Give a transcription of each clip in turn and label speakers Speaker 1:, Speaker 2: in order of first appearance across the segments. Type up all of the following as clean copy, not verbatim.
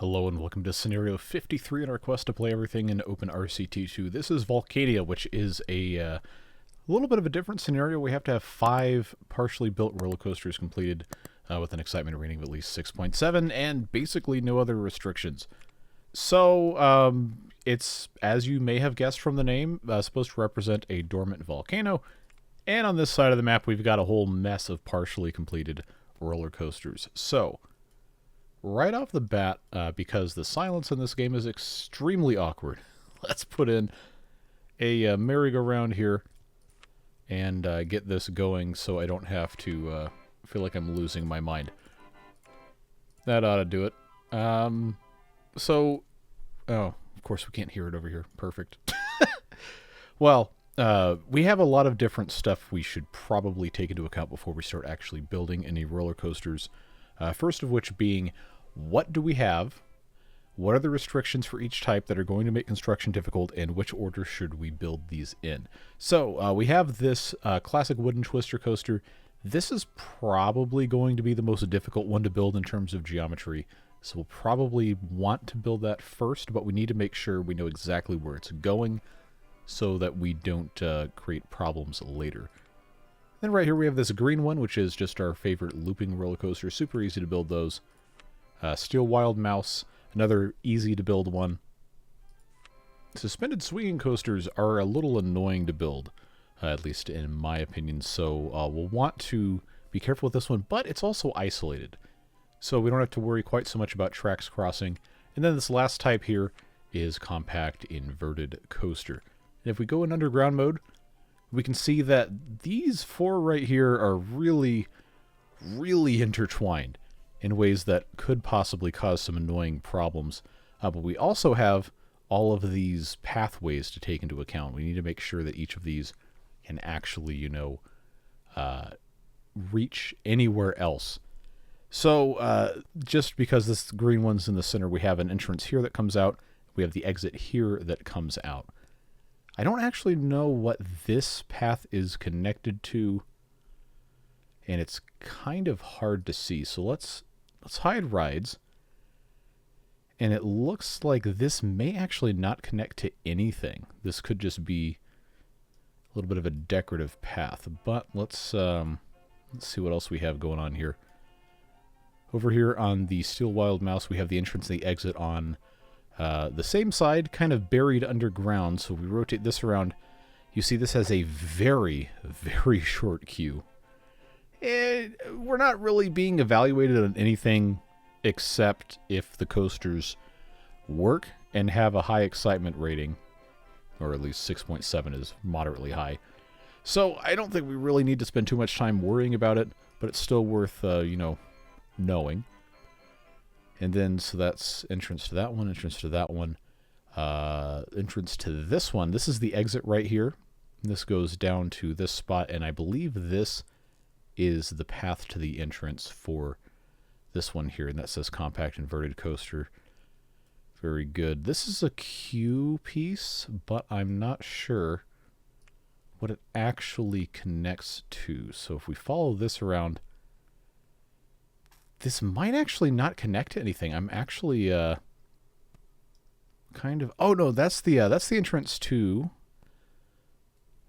Speaker 1: Hello and welcome to scenario 53 in our quest to play everything in OpenRCT2. This is Volcania, which is a little bit of a different scenario. We have to have 5 partially built roller coasters completed with an excitement rating of at least 6.7 and basically no other restrictions. So it's, as you may have guessed from the name, supposed to represent a dormant volcano. And on this side of the map, we've got a whole mess of partially completed roller coasters. So right off the bat, because the silence in this game is extremely awkward, let's put in a merry-go-round here and get this going so I don't have to feel like I'm losing my mind. That ought to do it. Oh, of course we can't hear it over here. Perfect. Well, we have a lot of different stuff we should probably take into account before we start actually building any roller coasters. First of which being, what do we have? What are the restrictions for each type that are going to make construction difficult, and which order should we build these in? So we have this classic wooden twister coaster. This is probably going to be the most difficult one to build in terms of geometry. So we'll probably want to build that first, but we need to make sure we know exactly where it's going so that we don't create problems later. Then right here we have this green one, which is just our favorite looping roller coaster. Super easy to build those. Steel Wild Mouse, another easy to build one. Suspended swinging coasters are a little annoying to build, at least in my opinion. So we'll want to be careful with this one, but it's also isolated. So we don't have to worry quite so much about tracks crossing. And then this last type here is compact inverted coaster. And if we go in underground mode, we can see that these 4 right here are really, really intertwined in ways that could possibly cause some annoying problems. But we also have all of these pathways to take into account. We need to make sure that each of these can actually, reach anywhere else. So just because this green one's in the center, we have an entrance here that comes out. We have the exit here that comes out. I don't actually know what this path is connected to, and it's kind of hard to see. So let's hide rides. And it looks like this may actually not connect to anything. This could just be a little bit of a decorative path. But let's see what else we have going on here. Over here on the Steel Wild Mouse, we have the entrance and the exit on the same side, kind of buried underground. So if we rotate this around, you see this has a very, very short queue. We're not really being evaluated on anything except if the coasters work and have a high excitement rating, or at least 6.7 is moderately high. So I don't think we really need to spend too much time worrying about it, but it's still worth, knowing. And then, so that's entrance to that one, entrance to that one, entrance to this one. This is the exit right here. This goes down to this spot, and I believe this is the path to the entrance for this one here, and that says compact inverted coaster. Very good. This is a queue piece, but I'm not sure what it actually connects to. So if we follow this around, this might actually not connect to anything. I'm actually kind of... Oh, no, that's the entrance to...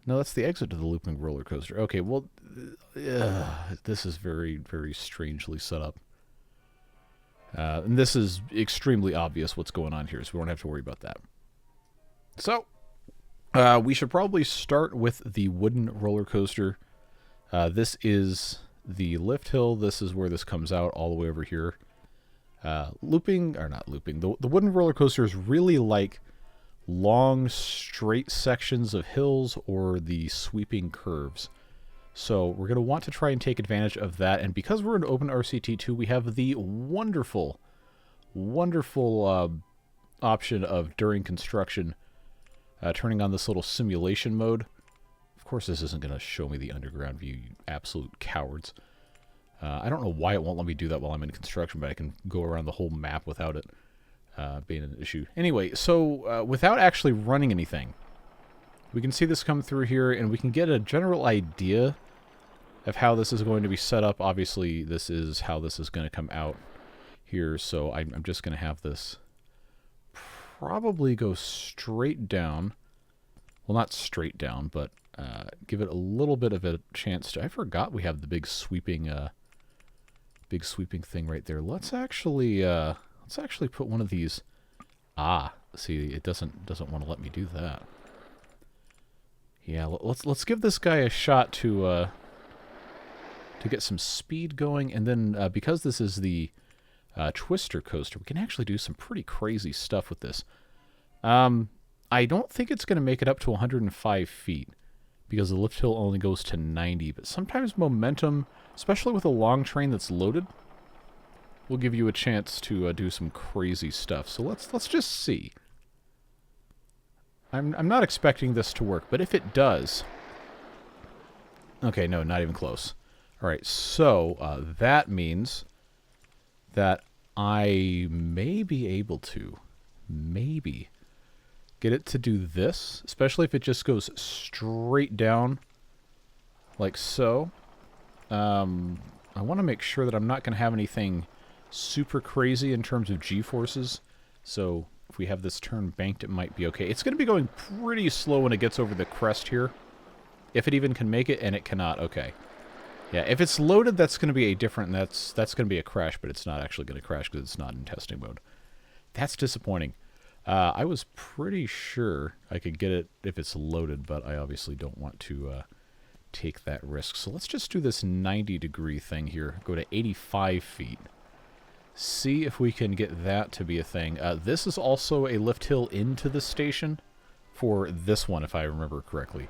Speaker 1: No, that's the exit to the looping roller coaster. Okay, well, this is very, very strangely set up. And this is extremely obvious what's going on here, so we don't have to worry about that. So, we should probably start with the wooden roller coaster. This is the lift hill. This is where this comes out all the way over here. Looping, or not looping, the wooden roller coaster is really like long straight sections of hills or the sweeping curves. So we're going to want to try and take advantage of that. And because we're in OpenRCT2, we have the wonderful, wonderful option of, during construction, turning on this little simulation mode. Of course, this isn't going to show me the underground view, you absolute cowards. I don't know why it won't let me do that while I'm in construction, but I can go around the whole map without it being an issue. Anyway, so without actually running anything, we can see this come through here, and we can get a general idea of how this is going to be set up. Obviously, this is how this is going to come out here, so I'm just going to have this probably go straight down. Well, not straight down, but give it a little bit of a chance to... I forgot we have the big sweeping thing right there. Let's actually put one of these... Ah, see, it doesn't want to let me do that. Yeah, let's give this guy a shot to get some speed going, and then because this is the Twister coaster, we can actually do some pretty crazy stuff with this. I don't think it's going to make it up to 105 feet, because the lift hill only goes to 90, but sometimes momentum, especially with a long train that's loaded, will give you a chance to do some crazy stuff. So let's just see. I'm not expecting this to work, but if it does... Okay, no, not even close. Alright, so that means that I may be able to, maybe, get it to do this, especially if it just goes straight down, like so. I want to make sure that I'm not going to have anything super crazy in terms of G-forces, so if we have this turn banked, it might be okay. It's going to be going pretty slow when it gets over the crest here, if it even can make it, and it cannot. Okay. Yeah, if it's loaded, that's going to be a different... That's going to be a crash, but it's not actually going to crash because it's not in testing mode. That's disappointing. I was pretty sure I could get it if it's loaded, but I obviously don't want to take that risk. So let's just do this 90-degree thing here. Go to 85 feet. See if we can get that to be a thing. This is also a lift hill into the station for this one, if I remember correctly.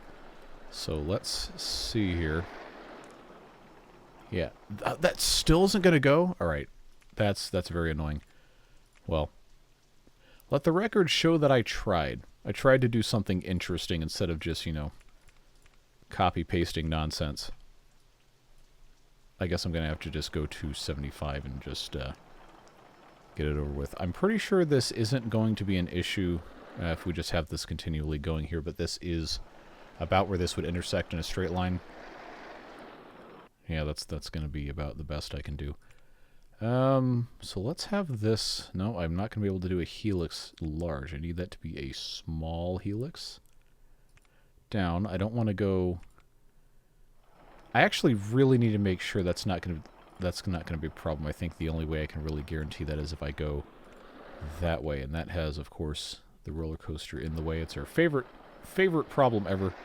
Speaker 1: So let's see here. Yeah, that still isn't going to go? Alright, that's very annoying. Well, let the record show that I tried. I tried to do something interesting instead of just, you know, copy-pasting nonsense. I guess I'm going to have to just go to 75 and just get it over with. I'm pretty sure this isn't going to be an issue if we just have this continually going here, but this is about where this would intersect in a straight line. Yeah, that's going to be about the best I can do. So let's have this... No, I'm not going to be able to do a helix large. I need that to be a small helix. Down. I don't want to go... I actually really need to make sure that's not going to be a problem. I think the only way I can really guarantee that is if I go that way. And that has, of course, the roller coaster in the way. It's our favorite problem ever.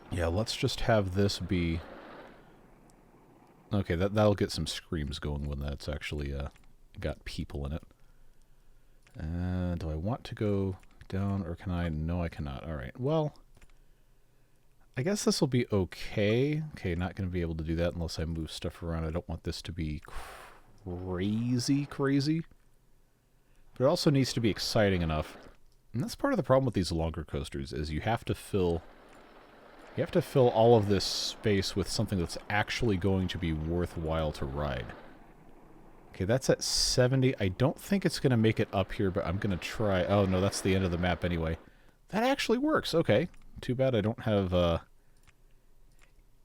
Speaker 1: Yeah, let's just have this be... Okay, that'll get some screams going when that's actually got people in it. Do I want to go down, or can I? No, I cannot. Alright, well... I guess this will be okay. Okay, not going to be able to do that unless I move stuff around. I don't want this to be crazy. But it also needs to be exciting enough. And that's part of the problem with these longer coasters, is you have to fill all of this space with something that's actually going to be worthwhile to ride. Okay, that's at 70. I don't think it's going to make it up here, but I'm going to try... Oh, no, that's the end of the map anyway. That actually works. Okay. Too bad I don't have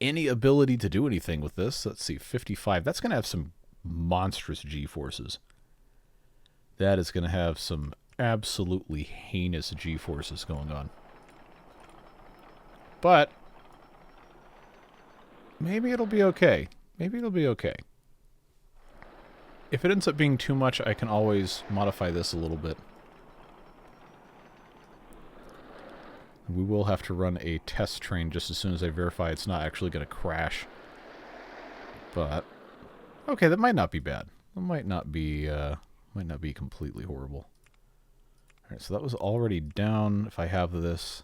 Speaker 1: any ability to do anything with this. Let's see, 55. That's going to have some monstrous G-forces. That is going to have some absolutely heinous G-forces going on. But maybe it'll be okay. Maybe it'll be okay. If it ends up being too much, I can always modify this a little bit. We will have to run a test train just as soon as I verify it's not actually going to crash. But okay, that might not be bad. That might not be completely horrible. All right, so that was already down. If I have this,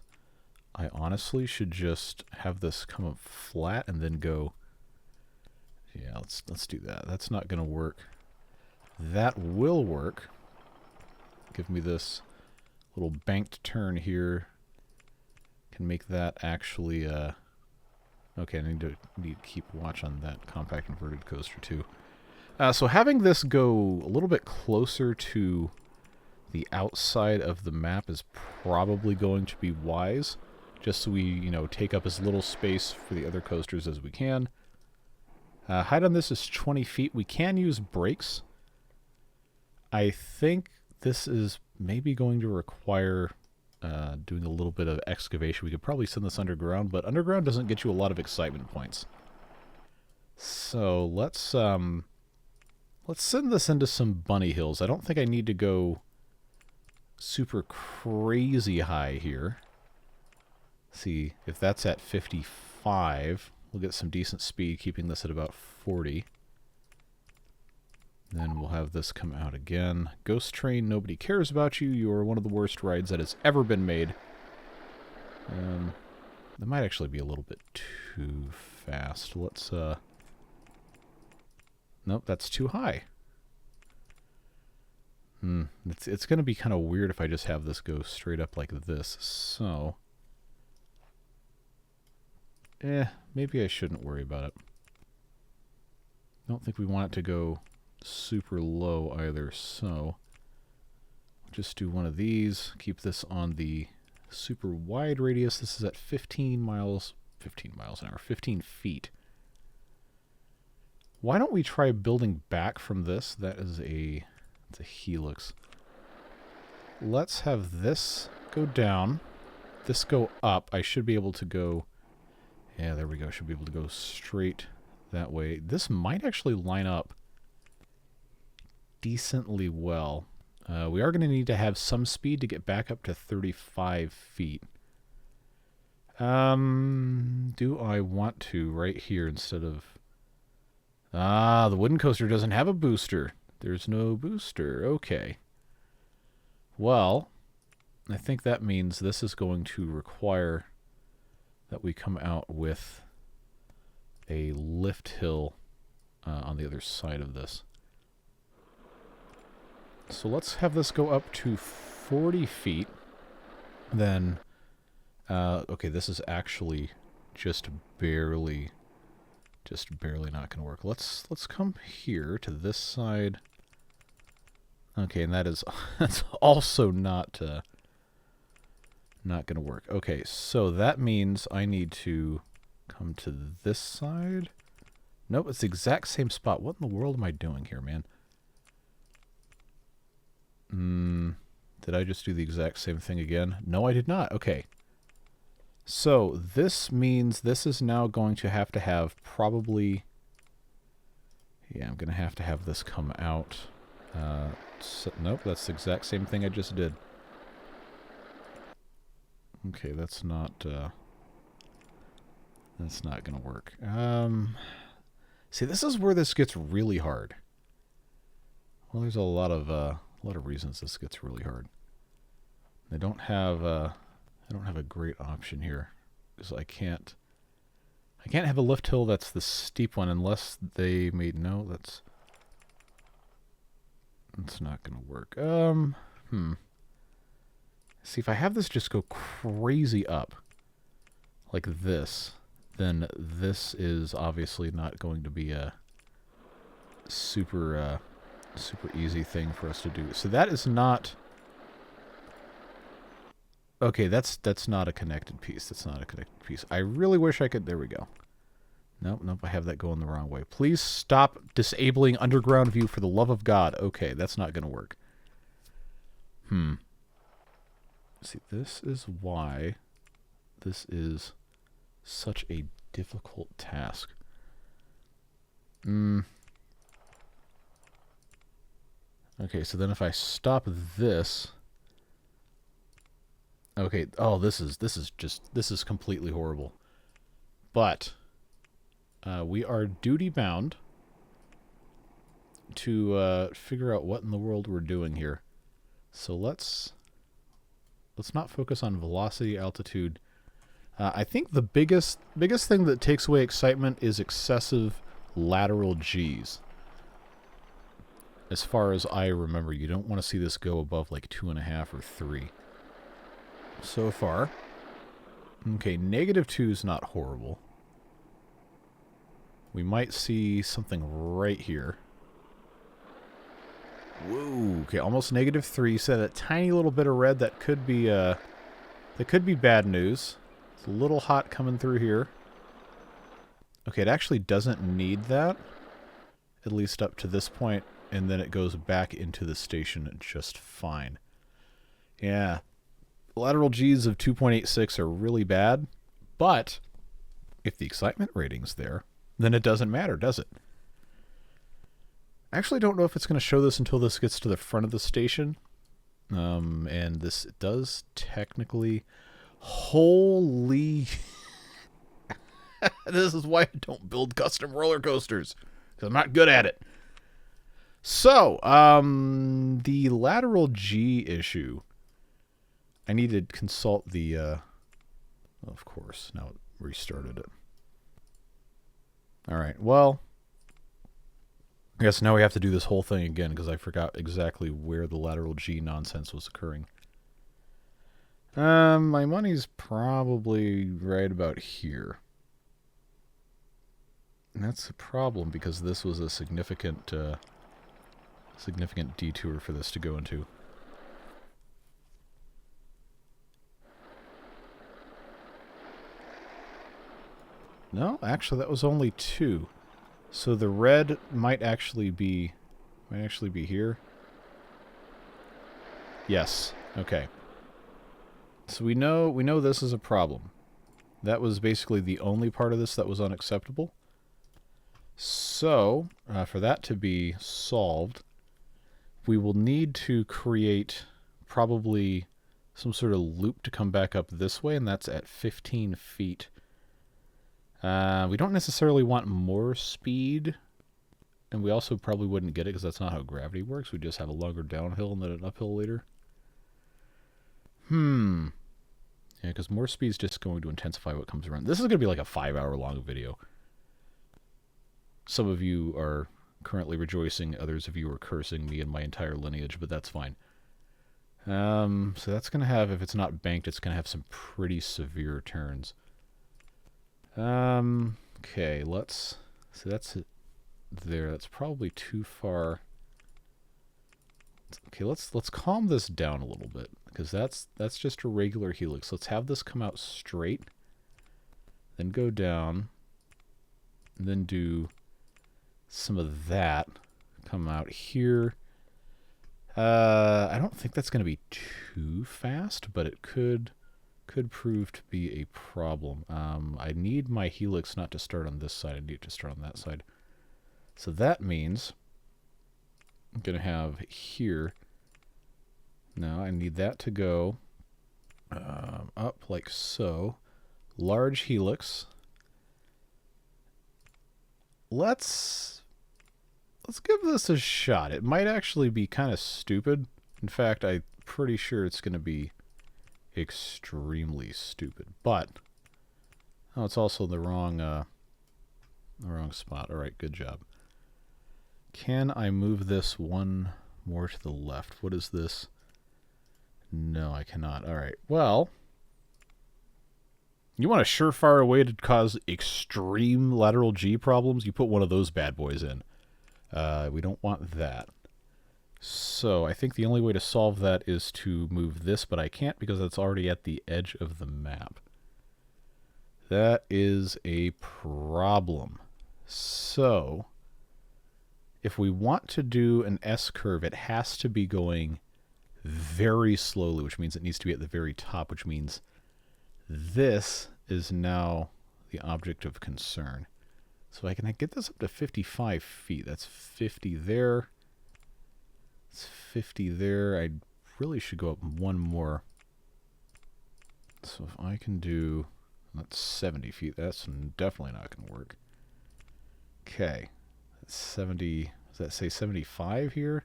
Speaker 1: I honestly should just have this come up flat and then go. Yeah, let's do that. That's not going to work. That will work. Give me this little banked turn here. Can make that actually, okay, I need to keep watch on that compact inverted coaster too. So having this go a little bit closer to the outside of the map is probably going to be wise, just so we, you know, take up as little space for the other coasters as we can. Height on this is 20 feet. We can use brakes. I think this is maybe going to require doing a little bit of excavation. We could probably send this underground, but underground doesn't get you a lot of excitement points. So let's send this into some bunny hills. I don't think I need to go super crazy high here. See if that's at 55. We'll get some decent speed, keeping this at about 40. Then we'll have this come out again. Ghost Train, nobody cares about you. You are one of the worst rides that has ever been made. That might actually be a little bit too fast. Let's, nope, that's too high. It's going to be kind of weird if I just have this go straight up like this. So, maybe I shouldn't worry about it. I don't think we want it to go super low either, so we'll just do one of these. Keep this on the super wide radius. This is at 15 miles an hour, 15 feet. Why don't we try building back from this? That is it's a helix. Let's have this go down, this go up. I should be able to go, yeah, there we go. Should be able to go straight that way. This might actually line up decently well. We are going to need to have some speed to get back up to 35 feet. Do I want to right here instead of... the wooden coaster doesn't have a booster. There's no booster. Okay. Well, I think that means this is going to require that we come out with a lift hill on the other side of this. So let's have this go up to 40 feet. Then, okay, this is actually just barely not going to work. Let's come here to this side. Okay, and that's also not going to work. Okay, so that means I need to come to this side. Nope, it's the exact same spot. What in the world am I doing here, man? Did I just do the exact same thing again? No, I did not. Okay. So this means this is now going to have probably... Yeah, I'm going to have this come out. Nope, that's the exact same thing I just did. Okay, that's not going to work. See, this is where this gets really hard. Well, there's a lot of reasons this gets really hard. I don't have a great option here because I can't have a lift hill that's the steep one unless they made that's not gonna work. See, if I have this just go crazy up like this, then this is obviously not going to be a super easy thing for us to do. So that is not... Okay, that's not a connected piece. That's not a connected piece. I really wish I could... There we go. Nope, I have that going the wrong way. Please stop disabling underground view for the love of God. Okay, that's not going to work. See, this is why this is such a difficult task. Okay, so then if I stop this... Okay, oh, this is completely horrible. But we are duty bound to figure out what in the world we're doing here. So let's not focus on velocity, altitude. I think the biggest thing that takes away excitement is excessive lateral G's. As far as I remember, you don't want to see this go above like 2.5 or 3. So far. Okay, -2 is not horrible. We might see something right here. Whoa, okay, almost -3. So that tiny little bit of red, that could be bad news. It's a little hot coming through here. Okay, it actually doesn't need that, at least up to this point, and then it goes back into the station just fine. Yeah, lateral Gs of 2.86 are really bad, but if the excitement rating's there, then it doesn't matter, does it? I actually don't know if it's going to show this until this gets to the front of the station. And this does technically... Holy... This is why I don't build custom roller coasters, because I'm not good at it. So, the lateral G issue. I need to consult the... of course, now it restarted it. Alright, well... I guess now we have to do this whole thing again, because I forgot exactly where the lateral G nonsense was occurring. My money's probably right about here. And that's a problem, because this was a significant detour for this to go into. No, actually that was only 2. So the red might actually be here. Yes. Okay. So we know this is a problem. That was basically the only part of this that was unacceptable. So, for that to be solved, we will need to create probably some sort of loop to come back up this way, and that's at 15 feet. We don't necessarily want more speed, and we also probably wouldn't get it because that's not how gravity works. We just have a longer downhill and then an uphill later. Yeah, because more speed is just going to intensify what comes around. This is going to be like a 5-hour long video. Some of you are currently rejoicing, others of you are cursing me and my entire lineage, but that's fine. So that's going to have, if it's not banked, it's going to have some pretty severe turns. Okay, let's... So that's it there. That's probably too far. Okay, let's calm this down a little bit, because that's just a regular helix. Let's have this come out straight, then go down, and then do some of that. Come out here. I don't think that's going to be too fast, but it could prove to be a problem. I need my helix not to start on this side. I need it to start on that side. So that means I'm going to have here. Now I need that to go up like so. Large helix. Let's give this a shot. It might actually be kind of stupid. In fact, I'm pretty sure it's going to be extremely stupid. But oh, it's also the wrong spot. All right, good job. Can I move this one more to the left? What is this? No, I cannot. All right. Well, you want a surefire way to cause extreme lateral G problems? You put one of those bad boys in. We don't want that. So I think the only way to solve that is to move this, but I can't because it's already at the edge of the map. That is a problem. So if we want to do an S-curve, it has to be going very slowly, which means it needs to be at the very top, which means this is now the object of concern. So I can get this up to 55 feet. That's 50 there. It's 50 there. I really should go up one more. So if I can do... That's 70 feet. That's definitely not going to work. Okay. That's 70... Does that say 75 here?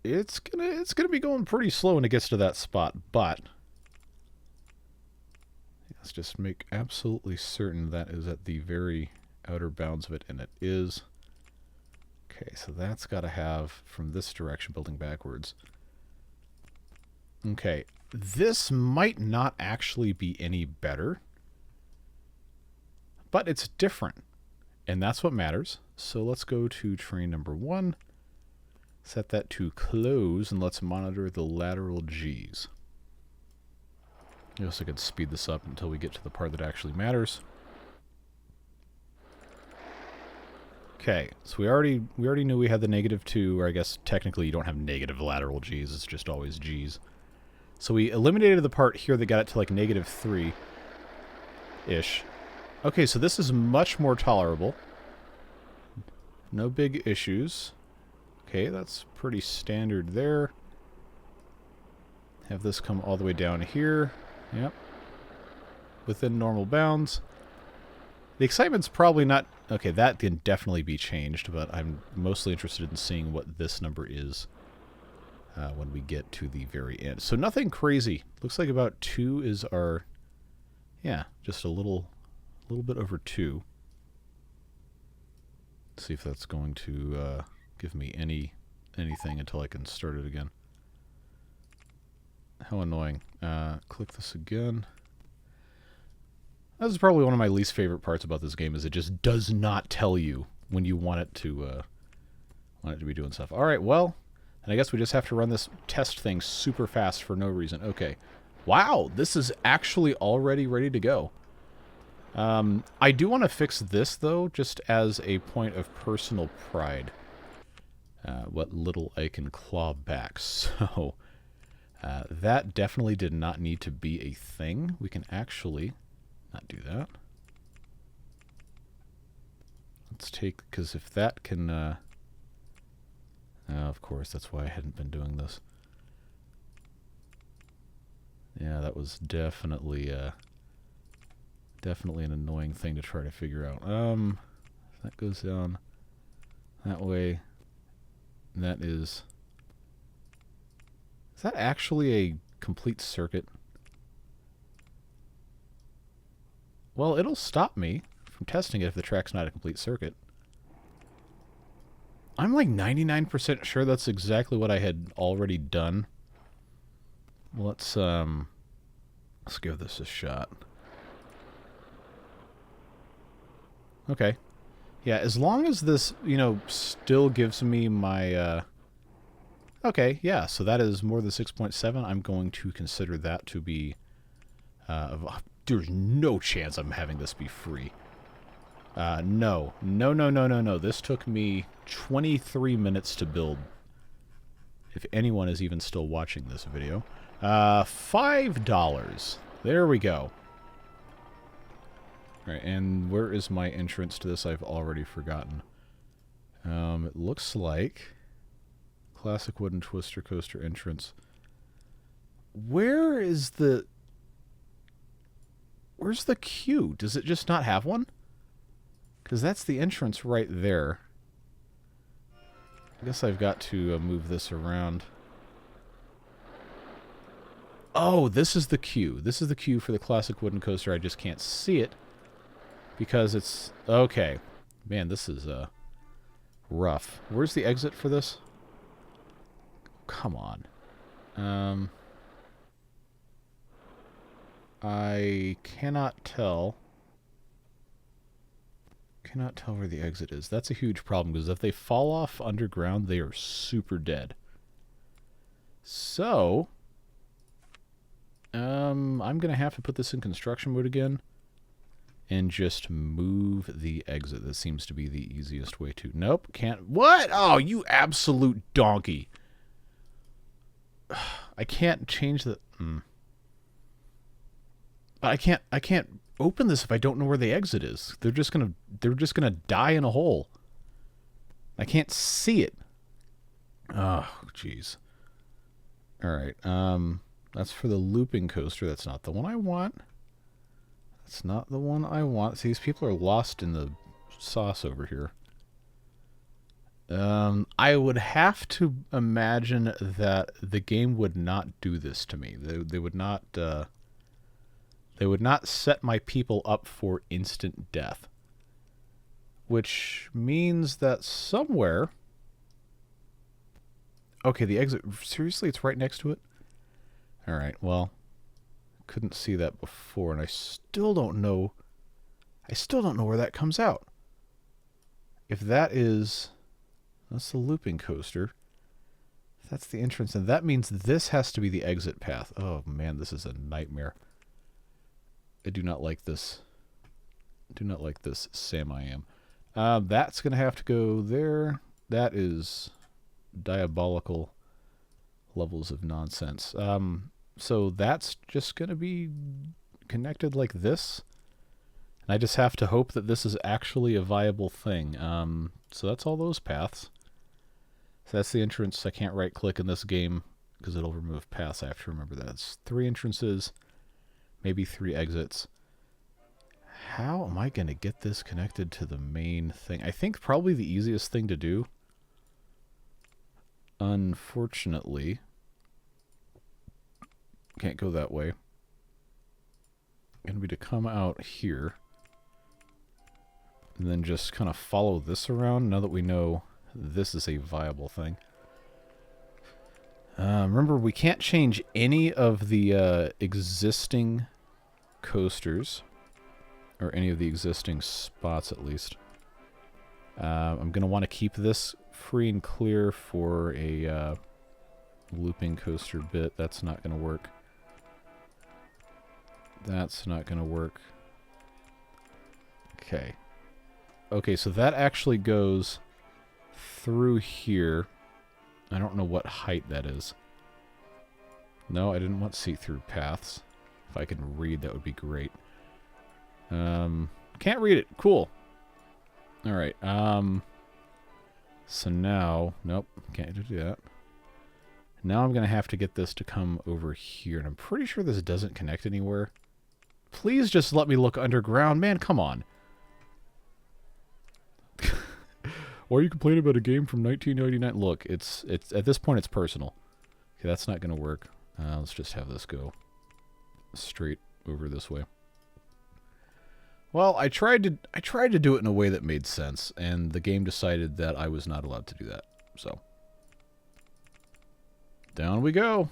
Speaker 1: It's gonna be going pretty slow when it gets to that spot, but... Let's just make absolutely certain that is at the very outer bounds of it, and it is. Okay, so that's got to have from this direction building backwards. Okay, this might not actually be any better, but it's different, and that's what matters. So let's go to train number 1, set that to close, and let's monitor the lateral Gs. I guess I could speed this up until we get to the part that actually matters. Okay, so we already knew we had the -2, or I guess technically you don't have negative lateral G's, it's just always G's. So we eliminated the part here that got it to like -3-ish. Okay, so this is much more tolerable. No big issues. Okay, that's pretty standard there. Have this come all the way down here. Yep. Within normal bounds. The excitement's probably not... Okay, that can definitely be changed, but I'm mostly interested in seeing what this number is when we get to the very end. So nothing crazy. Looks like about 2 is our... Yeah, just a little bit over 2. Let's see if that's going to give me anything until I can start it again. How annoying. Click this again. This is probably one of my least favorite parts about this game, is it just does not tell you when you want it to be doing stuff. All right, well, and I guess we just have to run this test thing super fast for no reason. Okay. Wow, this is actually already ready to go. I do want to fix this, though, just as a point of personal pride. What little I can claw back. So, that definitely did not need to be a thing. We can actually... not do that. Let's take, because if that can, of course, that's why I hadn't been doing this. Yeah, that was definitely, definitely an annoying thing to try to figure out. That goes down that way. That is that actually a complete circuit? Well, it'll stop me from testing it if the track's not a complete circuit. I'm like 99% sure that's exactly what I had already done. Let's give this a shot. Okay. Yeah, as long as this, you know, still gives me my, okay, yeah, so that is more than 6.7. I'm going to consider that to be, there's no chance I'm having this be free. No. This took me 23 minutes to build. If anyone is even still watching this video. $5. There we go. Alright, and where is my entrance to this? I've already forgotten. It looks like classic wooden twister coaster entrance. Where's the queue? Does it just not have one? Because that's the entrance right there. I guess I've got to move this around. Oh, this is the queue. This is the queue for the classic wooden coaster. I just can't see it because it's... Okay. Man, this is rough. Where's the exit for this? Come on. I cannot tell. Cannot tell where the exit is. That's a huge problem because if they fall off underground, they are super dead. So, I'm going to have to put this in construction mode again and just move the exit. That seems to be the easiest way to... Nope, can't... What? Oh, you absolute donkey. I can't change the... I can't open this if I don't know where the exit is. They're just gonna die in a hole. I can't see it. Oh, jeez. All right. That's for the looping coaster. That's not the one I want. That's not the one I want. See, these people are lost in the sauce over here. I would have to imagine that the game would not do this to me. They would not. They would not set my people up for instant death. Which means that somewhere... Okay, the exit... Seriously, it's right next to it? Alright, well... Couldn't see that before, and I still don't know... I still don't know where that comes out. If that is... That's the looping coaster. If that's the entrance, and that means this has to be the exit path. Oh, man, this is a nightmare. I do not like this. Do not like this, Sam I am. That's going to have to go there. That is diabolical levels of nonsense. So that's just going to be connected like this. And I just have to hope that this is actually a viable thing. So that's all those paths. So that's the entrance. I can't right-click in this game because it'll remove paths. I have to remember that. It's 3 entrances, maybe 3 exits. How am I going to get this connected to the main thing? I think probably the easiest thing to do, unfortunately, can't go that way, going to be to come out here and then just kind of follow this around now that we know this is a viable thing. Remember, we can't change any of the existing coasters, or any of the existing spots at least. I'm going to want to keep this free and clear for a looping coaster bit. That's not going to work. That's not going to work. Okay. Okay, so that actually goes through here. I don't know what height that is. No, I didn't want see-through paths. If I could read, that would be great. Can't read it. Cool. Alright, so now... Nope, can't do that. Now I'm going to have to get this to come over here, and I'm pretty sure this doesn't connect anywhere. Please just let me look underground. Man, come on. Or you complain about a game from 1999. Look, it's at this point it's personal. Okay, that's not going to work. Let's just have this go straight over this way. Well, I tried to do it in a way that made sense, and the game decided that I was not allowed to do that. So, down we go.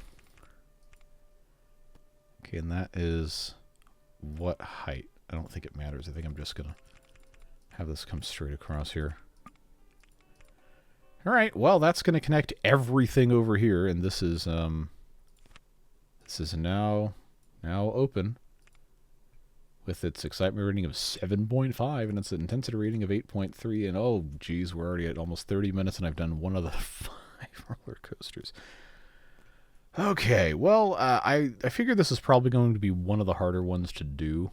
Speaker 1: Okay, and that is what height? I don't think it matters. I think I'm just going to have this come straight across here. All right, well, that's going to connect everything over here, and this is now open with its excitement rating of 7.5 and its intensity rating of 8.3. And oh, geez, we're already at almost 30 minutes, and I've done one of the 5 roller coasters. Okay, well, I figure this is probably going to be one of the harder ones to do.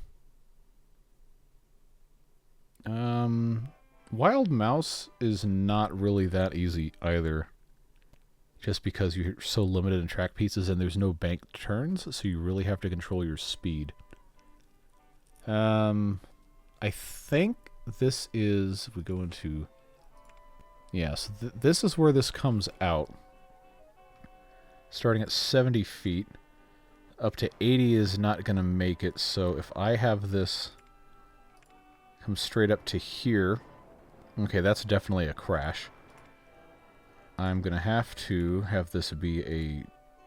Speaker 1: Wild Mouse is not really that easy either, just because you're so limited in track pieces and there's no banked turns, so you really have to control your speed. I think this is, if we go into, yeah, so this is where this comes out, starting at 70 feet, up to 80 is not going to make it, so if I have this come straight up to here, okay, that's definitely a crash. I'm going to have this be a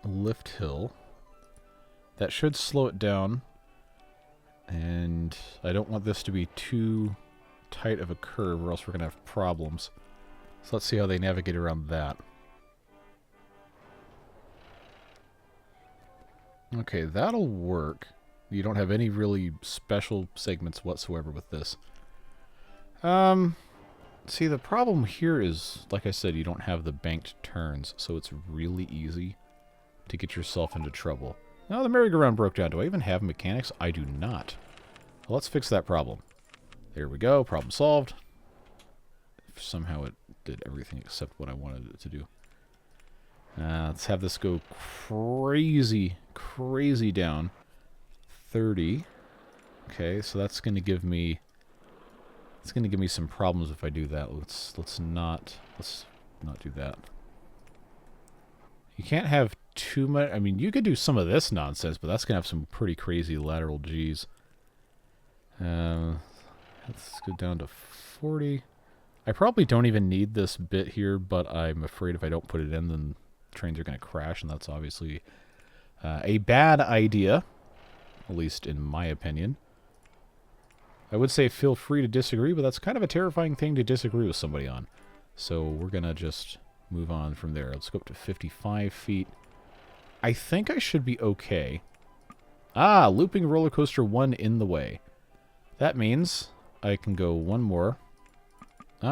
Speaker 1: lift hill. That should slow it down. And I don't want this to be too tight of a curve or else we're going to have problems. So let's see how they navigate around that. Okay, that'll work. You don't have any really special segments whatsoever with this. See, the problem here is, like I said, you don't have the banked turns, so it's really easy to get yourself into trouble. Now the merry-go-round broke down. Do I even have mechanics? I do not. Well, let's fix that problem. There we go. Problem solved. Somehow it did everything except what I wanted it to do. Let's have this go crazy, crazy down. 30. Okay, so that's going to give me... It's going to give me some problems if I do that. Let's not do that. You can't have too much. I mean, you could do some of this nonsense, but that's going to have some pretty crazy lateral G's. Let's go down to 40. I probably don't even need this bit here, but I'm afraid if I don't put it in, then trains are going to crash, and that's obviously a bad idea, at least in my opinion. I would say feel free to disagree, but that's kind of a terrifying thing to disagree with somebody on. So we're going to just move on from there. Let's go up to 55 feet. I think I should be okay. Ah, looping roller coaster 1 in the way. That means I can go one more.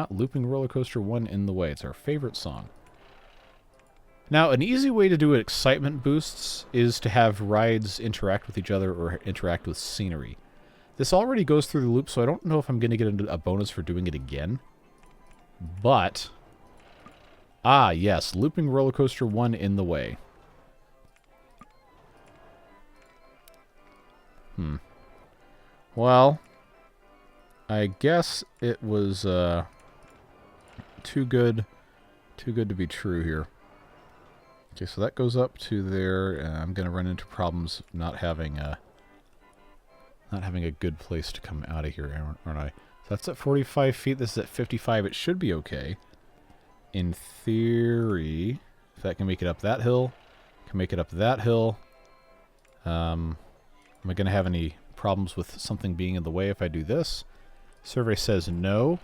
Speaker 1: Looping Roller Coaster 1 in the way. It's our favorite song. Now, an easy way to do excitement boosts is to have rides interact with each other or interact with scenery. This already goes through the loop, so I don't know if I'm going to get a bonus for doing it again. But, yes, Looping Roller Coaster 1 in the way. Well, I guess it was too good to be true here. Okay, so that goes up to there. I'm going to run into problems of not having a good place to come out of here, aren't I? So that's at 45 feet. This is at 55. It should be okay. In theory, if that can make it up that hill, can make it up that hill. Am I going to have any problems with something being in the way if I do this? Survey says no.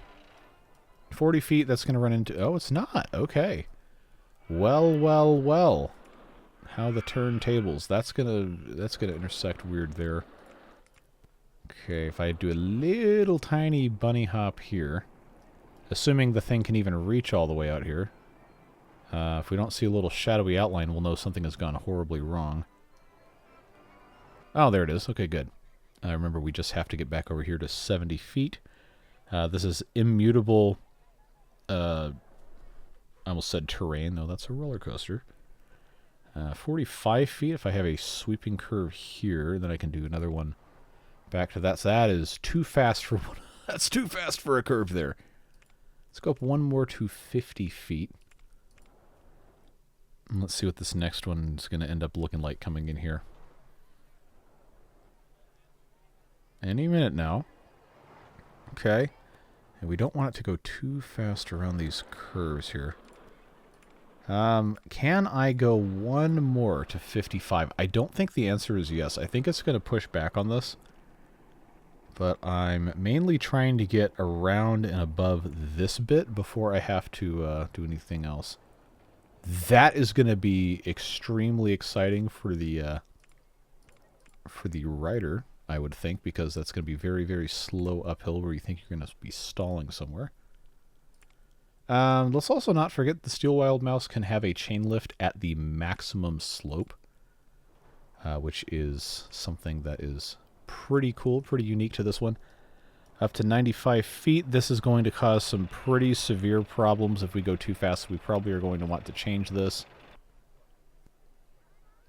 Speaker 1: 40 feet, that's going to run into... Oh, it's not. Okay. Well, well, well. How the turntables. That's gonna intersect weird there. Okay, if I do a little tiny bunny hop here, assuming the thing can even reach all the way out here, if we don't see a little shadowy outline, we'll know something has gone horribly wrong. Oh, there it is. Okay, good. Remember, we just have to get back over here to 70 feet. This is immutable... I almost said terrain, though that's a roller coaster. 45 feet, if I have a sweeping curve here, then I can do another one back to that. So that is too fast for one. That's too fast for a curve there. Let's go up one more to 50 feet. And let's see what this next one is going to end up looking like coming in here. Any minute now. Okay. And we don't want it to go too fast around these curves here. Can I go one more to 55? I don't think the answer is yes. I think it's going to push back on this. But I'm mainly trying to get around and above this bit before I have to do anything else. That is going to be extremely exciting for the rider, I would think, because that's going to be very, very slow uphill where you think you're going to be stalling somewhere. Let's also not forget the Steel Wild Mouse can have a chain lift at the maximum slope, which is something that is pretty cool, pretty unique to this one. Up to 95 feet, this is going to cause some pretty severe problems if we go too fast. We probably are going to want to change this.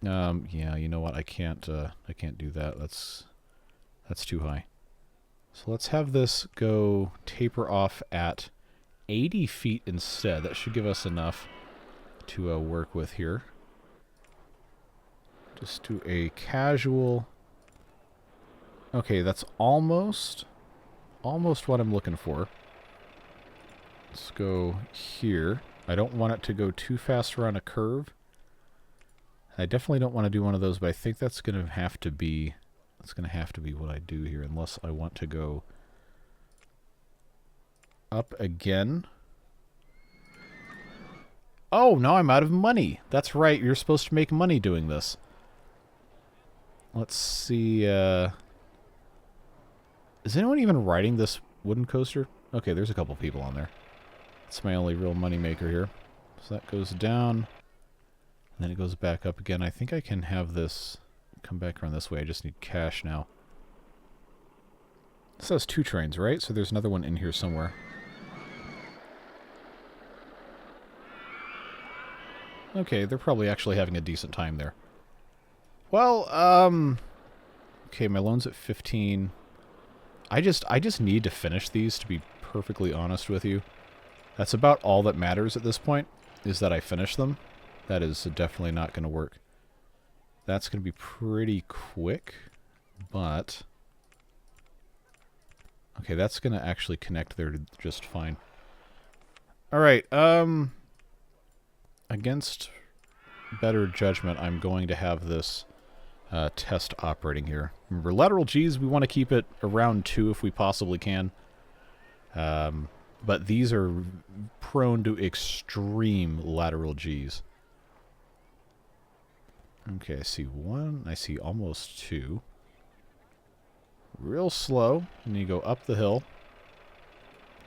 Speaker 1: Yeah, you know what? I can't do that. That's too high. So let's have this go taper off at 80 feet instead. That should give us enough to work with here. Just do a casual... Okay, that's almost what I'm looking for. Let's go here. I don't want it to go too fast around a curve. I definitely don't want to do one of those, but I think that's going to have to be... That's going to have to be what I do here, unless I want to go up again. Oh, now I'm out of money. That's right, you're supposed to make money doing this. Let's see, is anyone even riding this wooden coaster? Okay, there's a couple people on there. That's my only real money maker here. So that goes down, and then it goes back up again. I think I can have this come back around this way. I just need cash now. This has 2 trains, right? So there's another one in here somewhere. Okay, they're probably actually having a decent time there. Well, okay, my loan's at 15. I just need to finish these, to be perfectly honest with you. That's about all that matters at this point, is that I finish them. That is definitely not going to work. That's going to be pretty quick, but... Okay, that's going to actually connect there just fine. Alright, against better judgment, I'm going to have this test operating here. Remember, lateral Gs, we want to keep it around 2 if we possibly can. But these are prone to extreme lateral Gs. Okay, I see 1. I see almost 2. Real slow. And you go up the hill.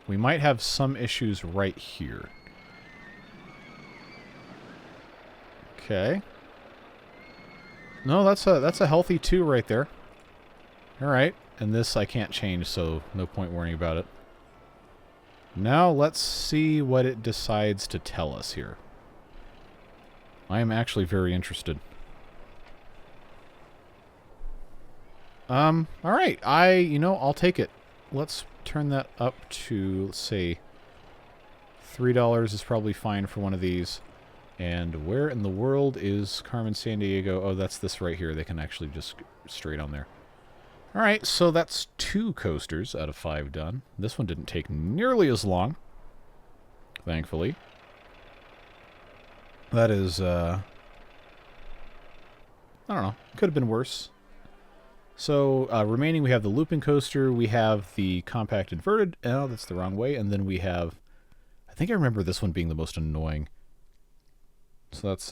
Speaker 1: We might have some issues right here. Okay. No, that's a healthy 2 right there. Alright. And this I can't change, so no point worrying about it. Now let's see what it decides to tell us here. I am actually very interested. Alright. I'll take it. Let's turn that up to, let's say, $3 is probably fine for one of these. And where in the world is Carmen Sandiego? Oh, that's this right here. They can actually just straight on there. Alright, so that's 2 coasters out of 5 done. This one didn't take nearly as long, thankfully. That is, I don't know. Could have been worse. So, remaining, we have the looping coaster, we have the compact inverted. Oh, that's the wrong way. And then we have, I think I remember this one being the most annoying. So that's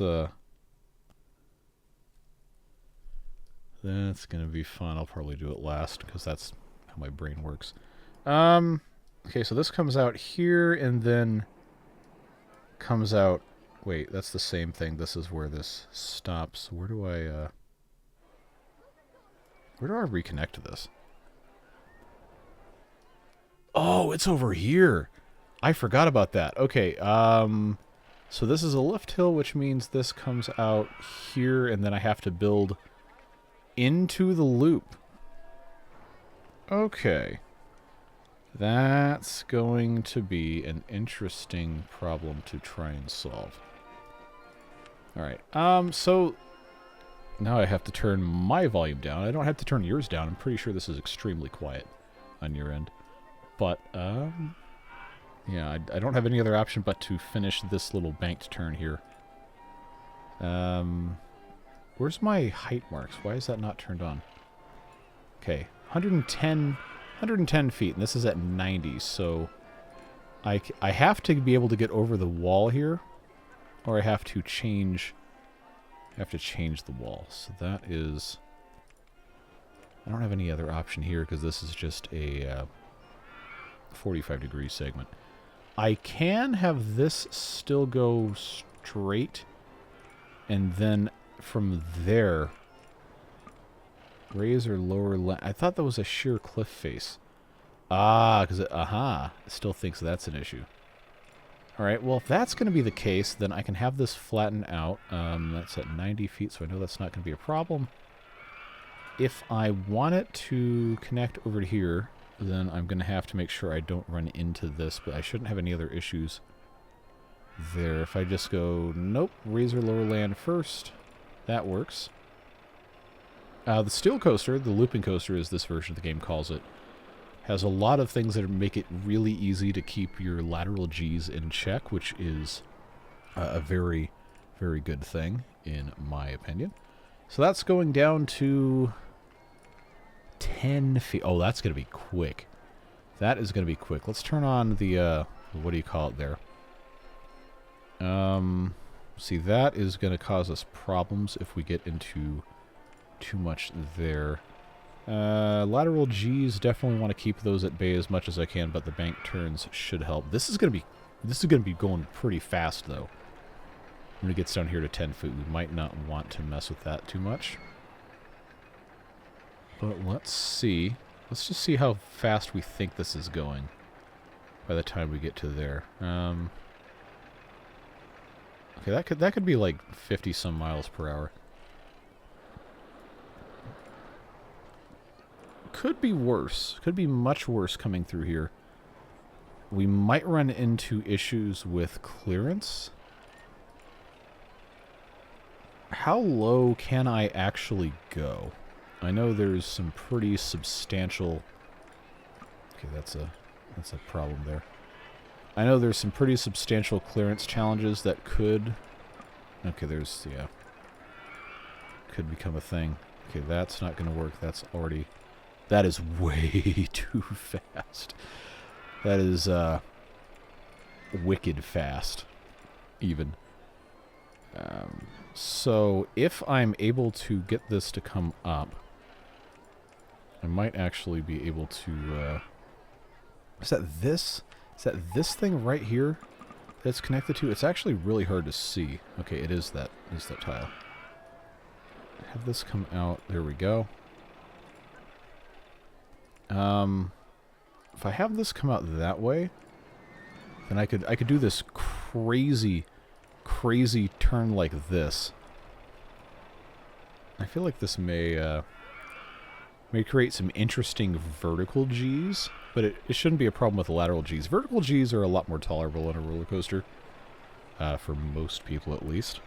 Speaker 1: going to be fun. I'll probably do it last because that's how my brain works. Okay, so this comes out here and then comes out... Wait, that's the same thing. This is where this stops. Where do I reconnect to this? Oh, it's over here. I forgot about that. Okay, so this is a lift hill, which means this comes out here, and then I have to build into the loop. Okay. That's going to be an interesting problem to try and solve. Alright, so now I have to turn my volume down. I don't have to turn yours down. I'm pretty sure this is extremely quiet on your end. But, yeah, I don't have any other option but to finish this little banked turn here. Where's my height marks? Why is that not turned on? Okay, 110 feet, and this is at 90, so I have to be able to get over the wall here, or I have to change the wall. So that is... I don't have any other option here because this is just a 45-degree segment. I can have this still go straight, and then from there, raise or lower... I thought that was a sheer cliff face. Ah, because it still thinks that's an issue. Alright, well, if that's going to be the case, then I can have this flatten out. That's at 90 feet, so I know that's not going to be a problem. If I want it to connect over to here, then I'm going to have to make sure I don't run into this, but I shouldn't have any other issues there. If I just go, nope, raise or lower land first, that works. The steel coaster, the looping coaster as this version of the game calls it, has a lot of things that make it really easy to keep your lateral G's in check, which is a very, very good thing, in my opinion. So that's going down to 10 feet. Oh, that's going to be quick. That is going to be quick. Let's turn on the, what do you call it there? See, that is going to cause us problems if we get into too much there. Lateral G's, definitely want to keep those at bay as much as I can, but the bank turns should help. This is going to be going pretty fast, though. When it gets down here to 10 feet, we might not want to mess with that too much. But let's see. Let's just see how fast we think this is going by the time we get to there. Okay, that could be like 50-some miles per hour. Could be worse. Could be much worse coming through here. We might run into issues with clearance. How low can I actually go? I know there's some pretty substantial... Okay, that's a problem there. I know there's some pretty substantial clearance challenges that could... Okay, there's... Yeah. Could become a thing. Okay, that's not going to work. That's already... That is way too fast. That is, wicked fast, even. So, if I'm able to get this to come up, I might actually be able to, is that this? Is that this thing right here that's connected to? It's actually really hard to see. Okay, it is that tile. Have this come out. There we go. If I have this come out that way, then I could do this crazy turn like this. I feel like this may create some interesting vertical Gs, but it shouldn't be a problem with lateral Gs. Vertical Gs are a lot more tolerable on a roller coaster, for most people at least.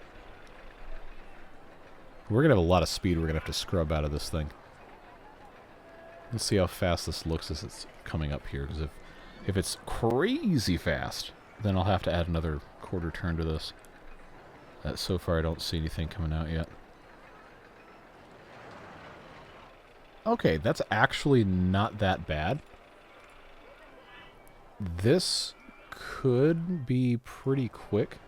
Speaker 1: We're going to have a lot of speed we're going to have to scrub out of this thing. Let's see how fast this looks as it's coming up here, because if it's crazy fast, then I'll have to add another quarter turn to this. So far I don't see anything coming out yet. Okay, that's actually not that bad. This could be pretty quick.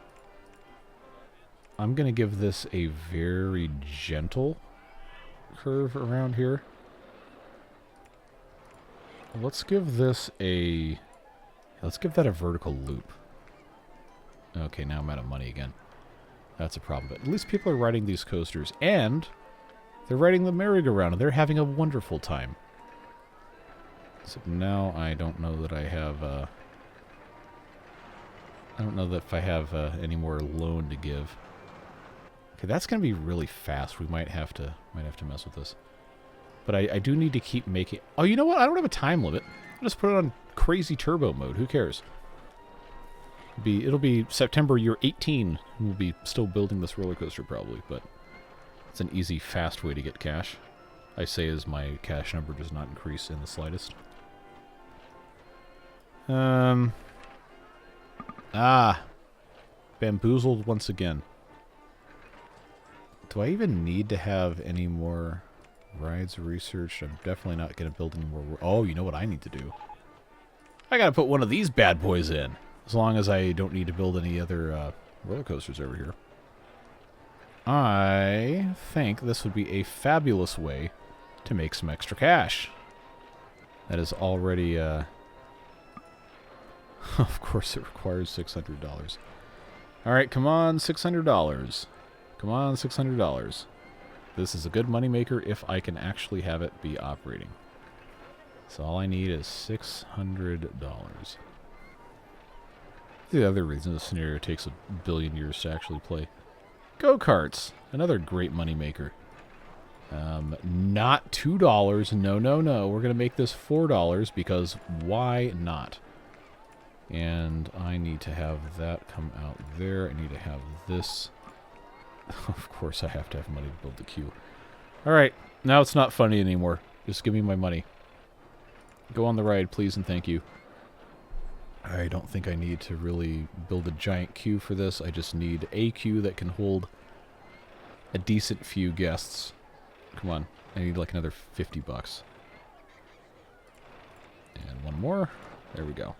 Speaker 1: I'm going to give this a very gentle curve around here. Let's give this a... Let's give that a vertical loop. Okay, now I'm out of money again. That's a problem. But at least people are riding these coasters, and they're riding the merry-go-round, and they're having a wonderful time. So now I don't know that I have... I don't know that if I have any more loan to give. Okay, that's going to be really fast. We might have to mess with this. But I do need to keep making... Oh, you know what? I don't have a time limit. I'll just put it on crazy turbo mode. Who cares? It'll be September year 18. And we'll be still building this roller coaster probably, but it's an easy, fast way to get cash. I say as my cash number does not increase in the slightest. Bamboozled once again. Do I even need to have any more rides researched? I'm definitely not going to build any more... Oh, you know what I need to do? I got to put one of these bad boys in. As long as I don't need to build any other roller coasters over here. I think this would be a fabulous way to make some extra cash. That is already... Of course it requires $600. Alright, come on, $600. Come on, $600. This is a good moneymaker if I can actually have it be operating. So all I need is $600. The other reason this scenario takes a billion years to actually play. Go-karts, another great moneymaker. Not $2. No, no, no. We're going to make this $4 because why not? And I need to have that come out there. I need to have this. Of course I have to have money to build the queue. Alright, now it's not funny anymore. Just give me my money. Go on the ride, please and thank you. I don't think I need to really build a giant queue for this. I just need a queue that can hold a decent few guests. Come on, I need like another $50. And one more. There we go.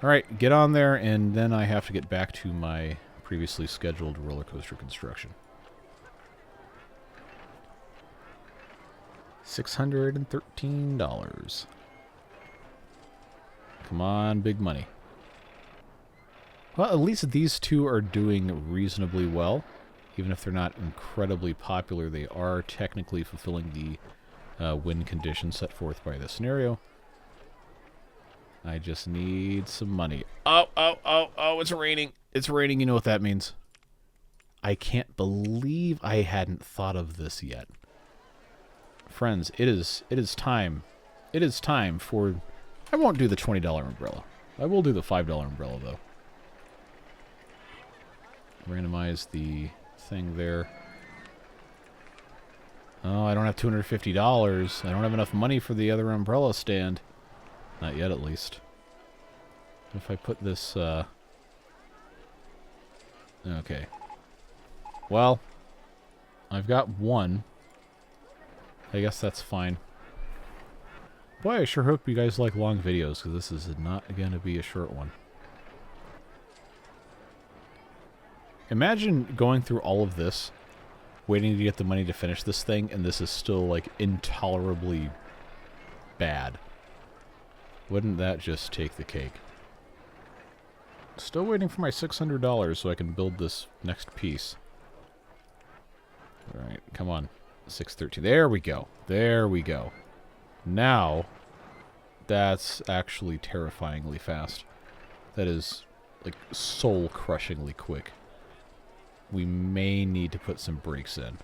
Speaker 1: Alright, get on there, and then I have to get back to my previously scheduled roller coaster construction. $613. Come on, big money. Well, at least these two are doing reasonably well. Even if they're not incredibly popular, they are technically fulfilling the win conditions set forth by the scenario. I just need some money. Oh, oh, oh, oh, it's raining. It's raining, you know what that means. I can't believe I hadn't thought of this yet. Friends, it is time. It is time for... I won't do the $20 umbrella. I will do the $5 umbrella, though. Randomize the thing there. Oh, I don't have $250. I don't have enough money for the other umbrella stand. Not yet, at least. If I put this, okay. Well, I've got one. I guess that's fine. Boy, I sure hope you guys like long videos, because this is not going to be a short one. Imagine going through all of this, waiting to get the money to finish this thing, and this is still, like, intolerably bad. Wouldn't that just take the cake? Still waiting for my $600 so I can build this next piece. Alright, come on. 613. There we go. There we go. Now, that's actually terrifyingly fast. That is, like, soul-crushingly quick. We may need to put some brakes in.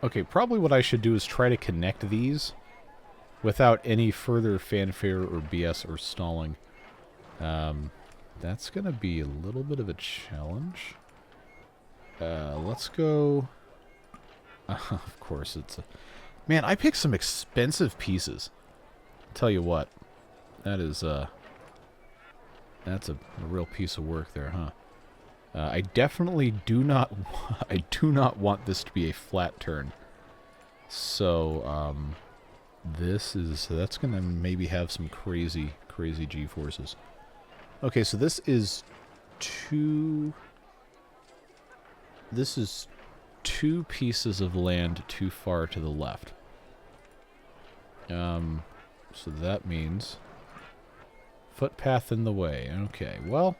Speaker 1: Okay, probably what I should do is try to connect these without any further fanfare or BS or stalling. That's going to be a little bit of a challenge. Let's go... of course, it's a... Man, I picked some expensive pieces. I'll tell you what. That is, that's a real piece of work there, huh? I definitely do not... I do not want this to be a flat turn. So, this is... That's going to maybe have some crazy, crazy G-forces. Okay, so this is two... This is 2 pieces of land too far to the left. So that means... Footpath in the way. Okay, well...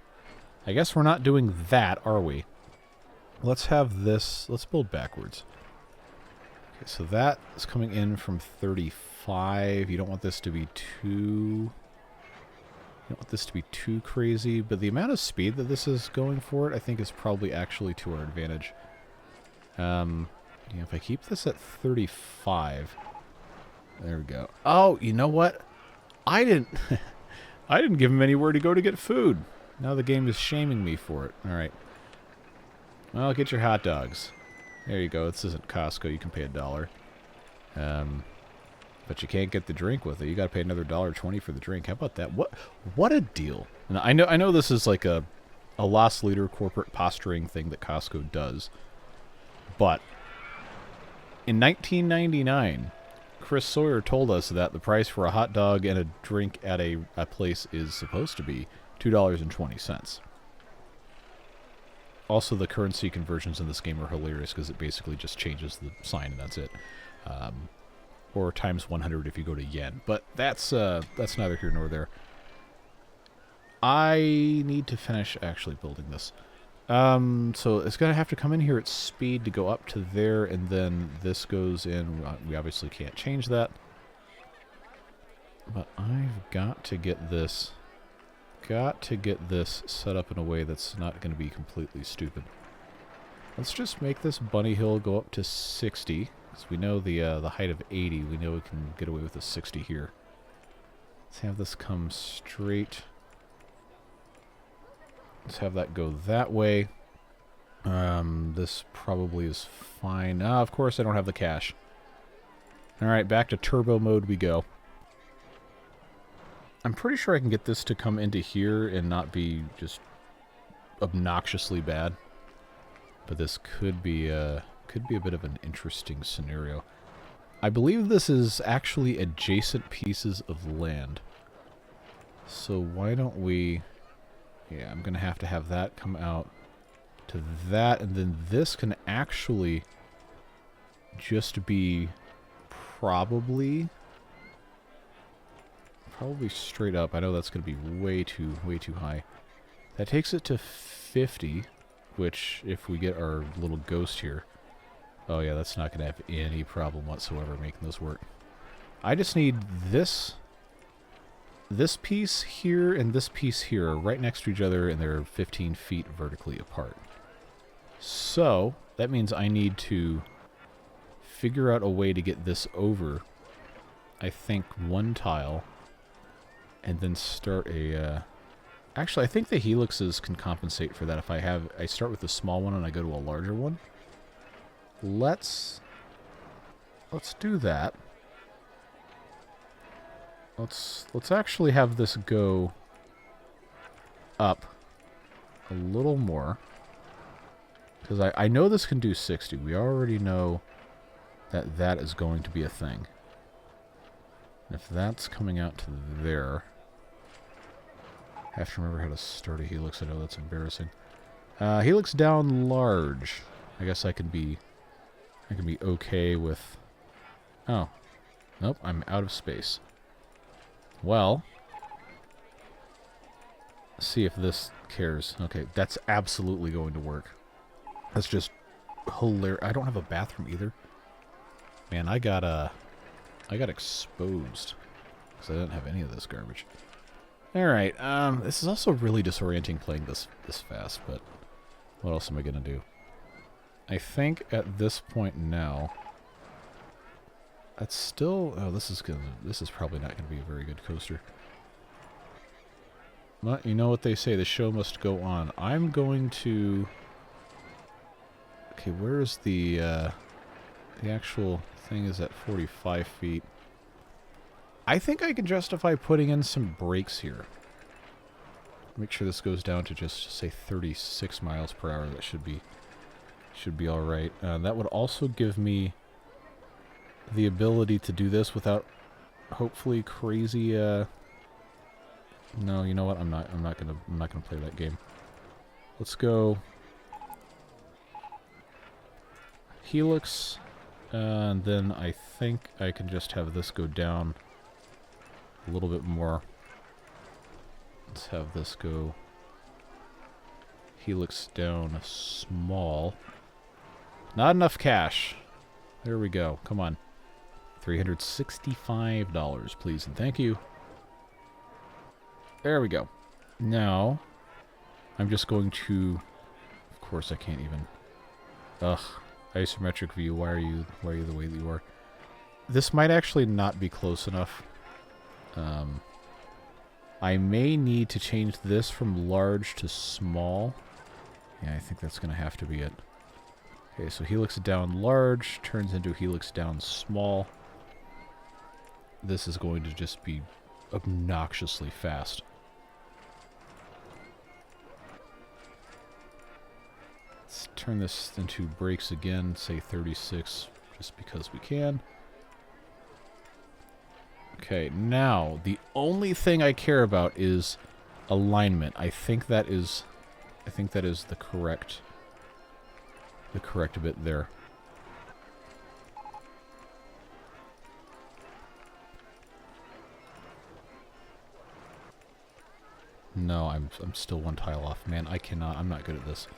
Speaker 1: I guess we're not doing that, are we? Let's have this... Let's build backwards. Okay, so that is coming in from 35. You don't want this to be too... You don't want this to be too crazy, but the amount of speed that this is going for it, I think is probably actually to our advantage. Yeah, if I keep this at 35... There we go. Oh, you know what? I didn't... I didn't give him anywhere to go to get food. Now the game is shaming me for it. Alright. Well, get your hot dogs. There you go. This isn't Costco. You can pay $1. But you can't get the drink with it. You gotta pay another $1.20 for the drink. How about that? What a deal. And I know this is like a loss leader corporate posturing thing that Costco does. But in 1999, Chris Sawyer told us that the price for a hot dog and a drink at a place is supposed to be $2.20. Also, the currency conversions in this game are hilarious because it basically just changes the sign and that's it. Or times 100 if you go to yen. But that's neither here nor there. I need to finish actually building this. So it's going to have to come in here at speed to go up to there, and then this goes in. We obviously can't change that. But I've got to get this... Got to get this set up in a way that's not going to be completely stupid. Let's just make this bunny hill go up to 60. Because we know the height of 80. We know we can get away with a 60 here. Let's have this come straight. Let's have that go that way. This probably is fine. Of course I don't have the cash. Alright, back to turbo mode we go. I'm pretty sure I can get this to come into here and not be just obnoxiously bad. But this could be a bit of an interesting scenario. I believe this is actually adjacent pieces of land. So why don't we... Yeah, I'm going to have that come out to that, and then this can actually just be probably straight up. I know that's going to be way too high. That takes it to 50, which if we get our little ghost here, oh yeah, that's not going to have any problem whatsoever making this work. I just need this piece here and this piece here right next to each other, and they're 15 feet vertically apart. So that means I need to figure out a way to get this over, I think, one tile, and then start a... Actually, I think the helixes can compensate for that. If I start with a small one and I go to a larger one. Let's do that. Let's actually have this go up a little more. Because I know this can do 60. We already know that that is going to be a thing. If that's coming out to there... I have to remember how to start a helix. I know that's embarrassing. Helix down large. I guess I can be okay with... Oh. Nope, I'm out of space. Well, see if this cares. Okay, that's absolutely going to work. That's just hilarious. I don't have a bathroom either. Man, I got exposed because I didn't have any of this garbage. All right, this is also really disorienting playing this fast, but what else am I gonna do? I think at this point now, that's still. Oh, this is probably not gonna be a very good coaster. But you know what they say, the show must go on. I'm going to. Okay, where's the actual thing is at 45 feet. I think I can justify putting in some brakes here. Make sure this goes down to just, say, 36 miles per hour. That should be all right. That would also give me the ability to do this without, hopefully, crazy. No, you know what? I'm not gonna play that game. Let's go Helix, and then I think I can just have this go down a little bit more. Let's have this go Helix down small. Not enough cash. There we go. Come on. $365, please, and thank you. There we go. Now, I'm just going to... Of course I can't even... Ugh. Isometric view. Why are you the way that you are? This might actually not be close enough. I may need to change this from large to small. Yeah, I think that's going to have to be it. Okay, so helix down large turns into helix down small. This is going to just be obnoxiously fast. Let's turn this into brakes again, say 36, just because we can. Okay, now, the only thing I care about is alignment. I think that is the correct bit there. No, I'm still one tile off. Man, I'm not good at this.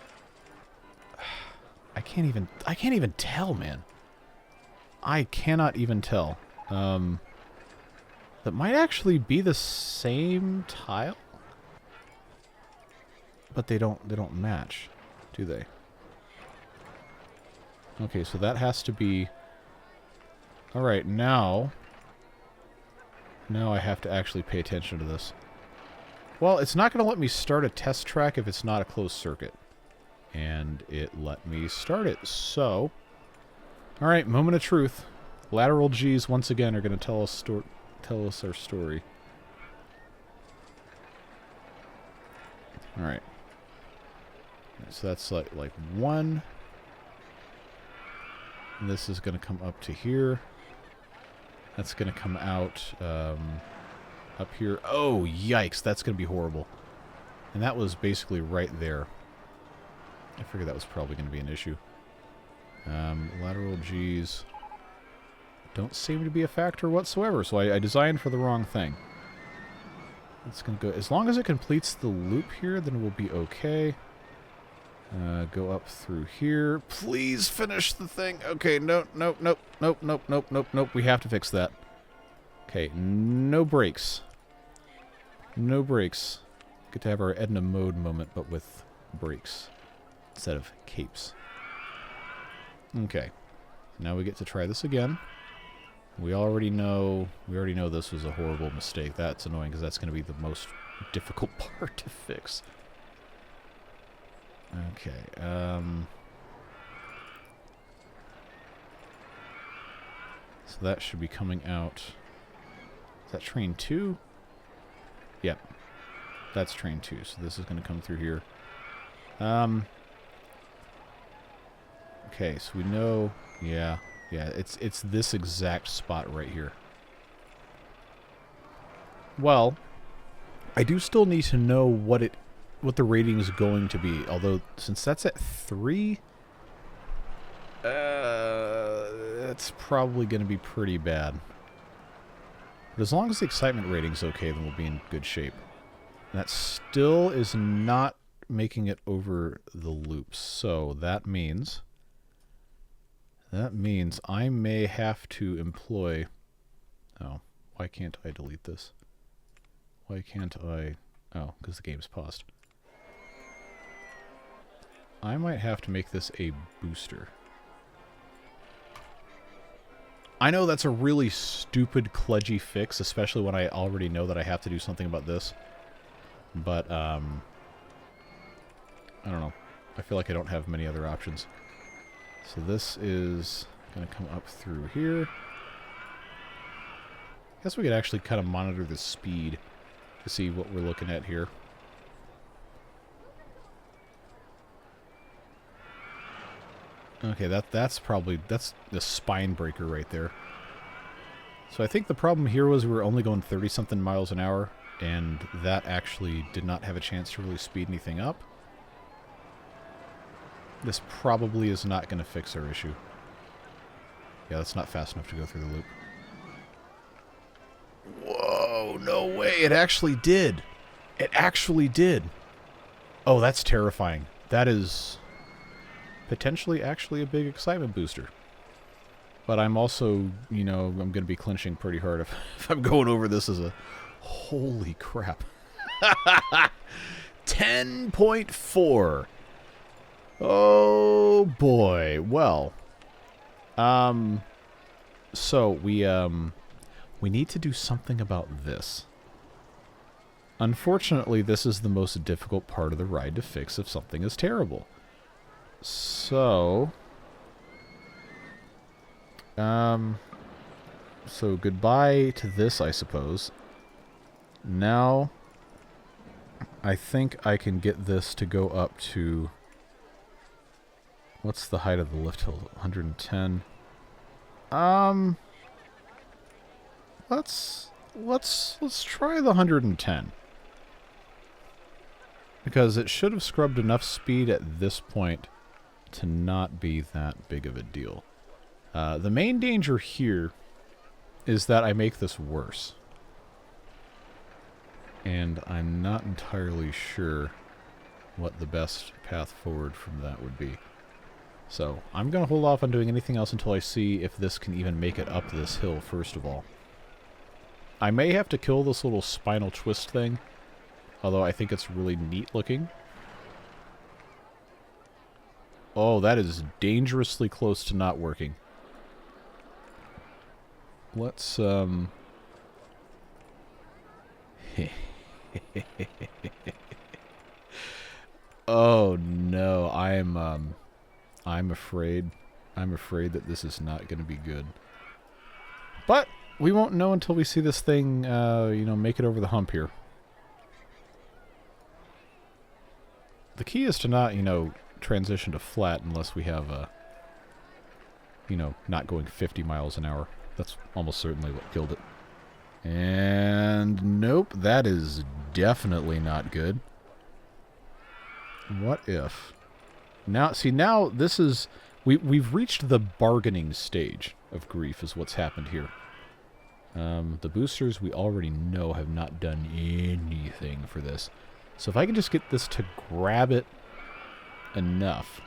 Speaker 1: I can't even tell, man. I cannot even tell. That might actually be the same tile, but they don't match, do they? Okay, so that has to be... Alright, now I have to actually pay attention to this. Well, it's not going to let me start a test track if it's not a closed circuit. And it let me start it, so... Alright, moment of truth. Lateral G's once again are going to tell us our story. Alright. So that's like one. And this is going to come up to here. That's going to come out up here. Oh, yikes. That's going to be horrible. And that was basically right there. I figured that was probably going to be an issue. Lateral G's don't seem to be a factor whatsoever, so I designed for the wrong thing. It's going to go... As long as it completes the loop here, then we'll be okay. Go up through here. Please finish the thing. Okay, nope. We have to fix that. Okay, no brakes. No brakes. Get to have our Edna mode moment, but with brakes instead of capes. Okay. Now we get to try this again. We already know this was a horrible mistake. That's annoying because that's going to be the most difficult part to fix. Okay. So that should be coming out. Is that train 2? Yep. That's train 2. So this is going to come through here. Okay, so we know, yeah, it's this exact spot right here. Well, I do still need to know what the rating is going to be. Although, since that's at 3, that's probably going to be pretty bad. But as long as the excitement rating's okay, then we'll be in good shape. That still is not making it over the loops. So that means I may have to employ... Oh, why can't I delete this? Why can't I... Oh, because the game's paused. I might have to make this a booster. I know that's a really stupid, kludgy fix, especially when I already know that I have to do something about this. But, I don't know. I feel like I don't have many other options. So this is going to come up through here. I guess we could actually kind of monitor the speed to see what we're looking at here. Okay, that's the spine breaker right there. So I think the problem here was we were only going 30-something miles an hour, and that actually did not have a chance to really speed anything up. This probably is not going to fix our issue. Yeah, that's not fast enough to go through the loop. Whoa, no way, it actually did. It actually did. Oh, that's terrifying. That is... potentially actually a big excitement booster. But I'm also, you know, I'm going to be clinching pretty hard if I'm going over this as a... Holy crap. 10.4. Oh, boy. Well. So, we need to do something about this. Unfortunately, this is the most difficult part of the ride to fix if something is terrible. So goodbye to this, I suppose. Now, I think I can get this to go up to... What's the height of the lift hill? 110. Let's try the 110. Because it should have scrubbed enough speed at this point to not be that big of a deal. The main danger here is that I make this worse. And I'm not entirely sure what the best path forward from that would be. So, I'm going to hold off on doing anything else until I see if this can even make it up this hill, first of all. I may have to kill this little spinal twist thing, although I think it's really neat looking. Oh, that is dangerously close to not working. Let's, Oh, no. I'm afraid that this is not going to be good. But we won't know until we see this thing, you know, make it over the hump here. The key is to not, you know, transition to flat unless we have a, you know, not going 50 miles an hour. That's almost certainly what killed it. And nope, that is definitely not good. What if? Now, see, now this is... We've reached the bargaining stage of grief is what's happened here. The boosters we already know have not done anything for this. So if I can just get this to grab it enough,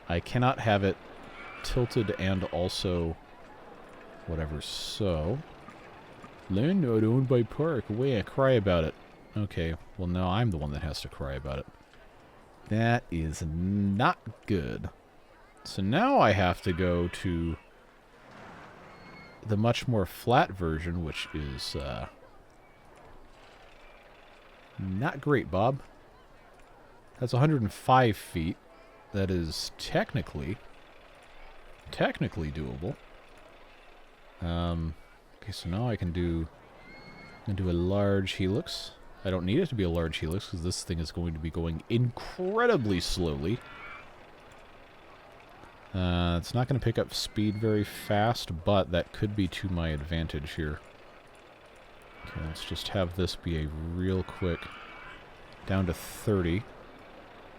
Speaker 1: I cannot have it tilted and also whatever. So, land not owned by park. Way I cry about it. Okay, well now I'm the one that has to cry about it. That is not good. So now I have to go to the much more flat version, which is not great, Bob. That's 105 feet. That is technically doable. Okay, so now I can do a large helix. I don't need it to be a large helix because this thing is going to be going incredibly slowly. It's not going to pick up speed very fast, but that could be to my advantage here. Okay, let's just have this be a real quick down to 30.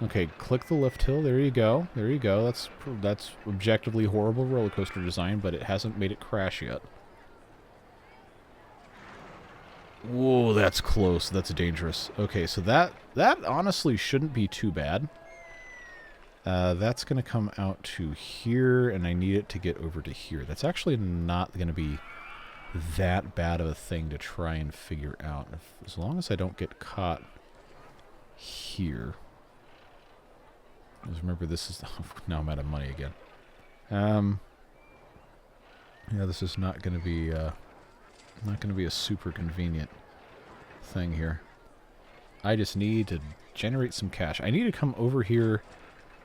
Speaker 1: Okay, click the lift hill. There you go. There you go. That's objectively horrible roller coaster design, but it hasn't made it crash yet. Whoa, that's close. That's dangerous. Okay, so that honestly shouldn't be too bad. That's going to come out to here, and I need it to get over to here. That's actually not going to be that bad of a thing to try and figure out. As long as I don't get caught here. Because remember, this is... now I'm out of money again. Yeah, this is not going to be... not going to be a super convenient thing here. I just need to generate some cash. I need to come over here,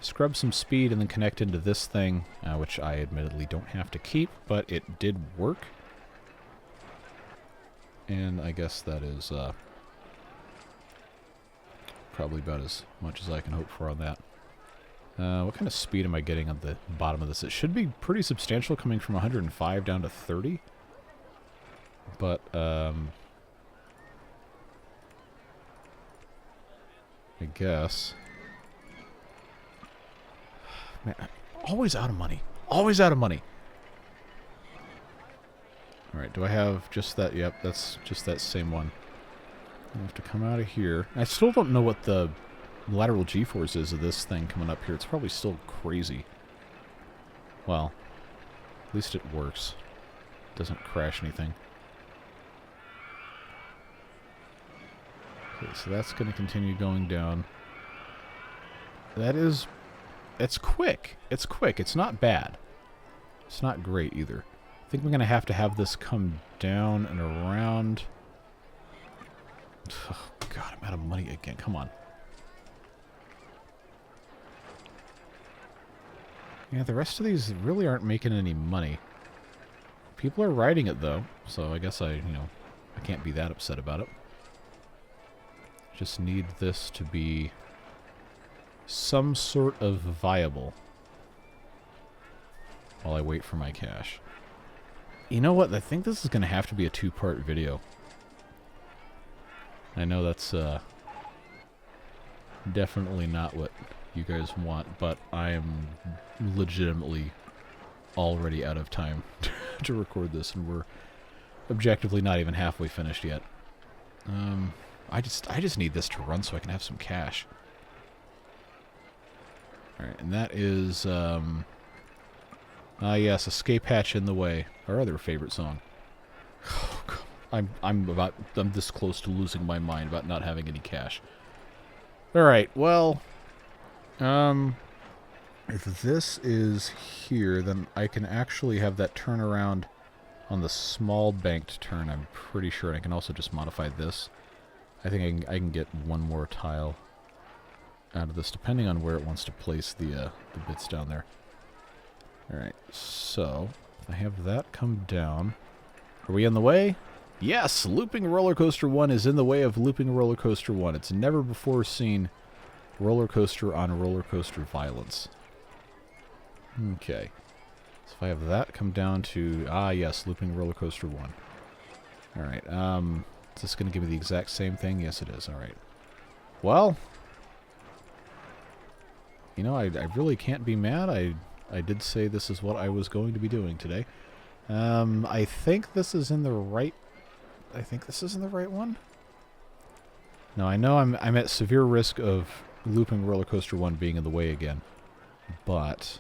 Speaker 1: scrub some speed, and then connect into this thing, which I admittedly don't have to keep, but it did work. And I guess that is probably about as much as I can hope for on that. What kind of speed am I getting on the bottom of this? It should be pretty substantial, coming from 105 down to 30. But, I guess. Man, always out of money. Always out of money. Alright, do I have just that? Yep, that's just that same one. I have to come out of here. I still don't know what the lateral g-force is of this thing coming up here. It's probably still crazy. Well, at least it works. Doesn't crash anything. Okay, so that's going to continue going down. That is... it's quick. It's quick. It's not bad. It's not great either. I think we're going to have this come down and around. Oh, God, I'm out of money again. Come on. Yeah, the rest of these really aren't making any money. People are riding it, though, so I guess I can't be that upset about it. Just need this to be some sort of viable while I wait for my cash. You know what? I think this is going to have to be a two-part video. I know that's definitely not what you guys want, but I am legitimately already out of time to record this, and we're objectively not even halfway finished yet. I just need this to run so I can have some cash. Alright, and that is, yes, Escape Hatch in the Way, our other favorite song. Oh, God. I'm this close to losing my mind about not having any cash. Alright, well, if this is here, then I can actually have that turn around on the small banked turn, I'm pretty sure. I can also just modify this. I think I can get one more tile out of this, depending on where it wants to place the bits down there. Alright, so if I have that come down, are we in the way? Yes! Looping Roller Coaster 1 is in the way of Looping Roller Coaster 1. It's never before seen roller coaster on roller coaster violence. Okay. So if I have that come down to... yes, Looping Roller Coaster 1. Alright, is this going to give me the exact same thing? Yes, it is. Alright. Well, you know, I really can't be mad. I did say this is what I was going to be doing today. I think this is in the right... I think this is in the right one? No, I know I'm at severe risk of Looping Roller Coaster 1 being in the way again. But...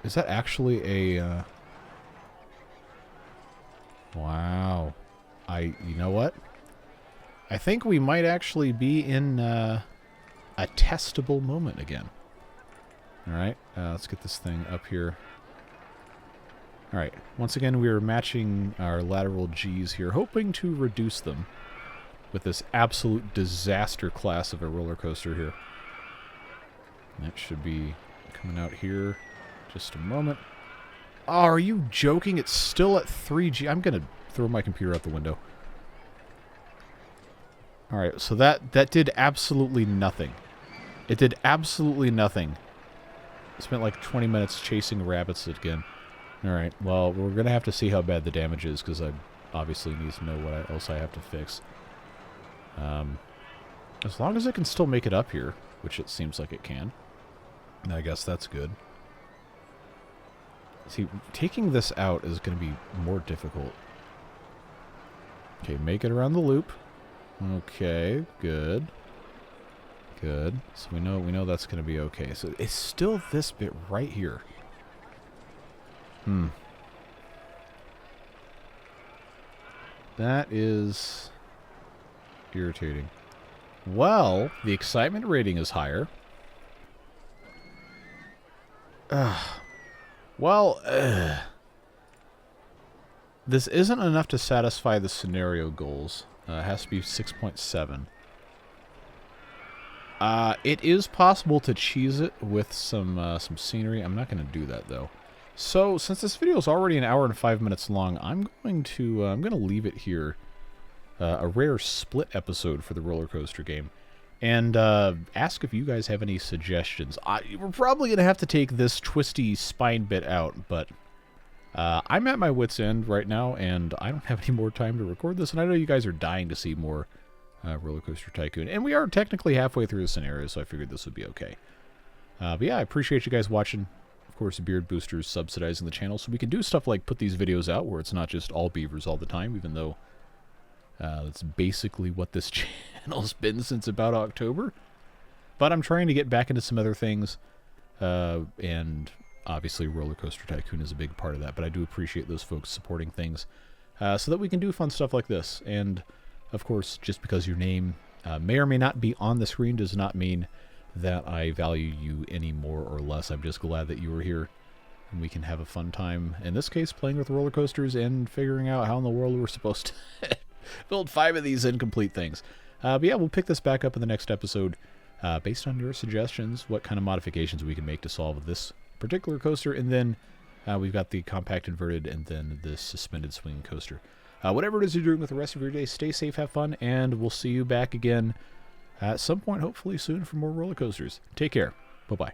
Speaker 1: is that actually a... wow. You know what? I think we might actually be in a testable moment again. Alright, let's get this thing up here. Alright, once again we are matching our lateral G's here, hoping to reduce them with this absolute disaster class of a roller coaster here. That should be coming out here just a moment. Oh, are you joking? It's still at 3G. I'm going to throw my computer out the window. Alright, so that did absolutely nothing. It did absolutely nothing. I spent like 20 minutes chasing rabbits again. Alright, well, we're going to have to see how bad the damage is, because I obviously need to know what else I have to fix. As long as it can still make it up here, which it seems like it can, I guess that's good. See, taking this out is going to be more difficult. Okay, make it around the loop. Okay, good. Good. So we know that's going to be okay. So it's still this bit right here. That is irritating. Well, the excitement rating is higher. This isn't enough to satisfy the scenario goals. It has to be 6.7. It is possible to cheese it with some scenery. I'm not going to do that though. So since this video is already an hour and 5 minutes long, I'm going to leave it here. A rare split episode for the roller coaster game, and ask if you guys have any suggestions. We're probably going to have to take this twisty spine bit out, but I'm at my wit's end right now, and I don't have any more time to record this, and I know you guys are dying to see more RollerCoaster Tycoon, and we are technically halfway through the scenario, so I figured this would be okay. But yeah, I appreciate you guys watching. Of course, Beard Boosters subsidizing the channel, so we can do stuff like put these videos out where it's not just all beavers all the time, even though that's basically what this channel's been since about October. But I'm trying to get back into some other things, and obviously RollerCoaster Tycoon is a big part of that, but I do appreciate those folks supporting things so that we can do fun stuff like this. And, of course, just because your name may or may not be on the screen does not mean that I value you any more or less. I'm just glad that you were here, and we can have a fun time, in this case, playing with roller coasters and figuring out how in the world we're supposed to build 5 of these incomplete things. But yeah, we'll pick this back up in the next episode based on your suggestions, what kind of modifications we can make to solve this particular coaster, and then we've got the compact inverted and then this suspended swinging coaster. Whatever it is you're doing with the rest of your day, stay safe, have fun, and we'll see you back again at some point, hopefully soon, for more roller coasters. Take care. Bye-bye.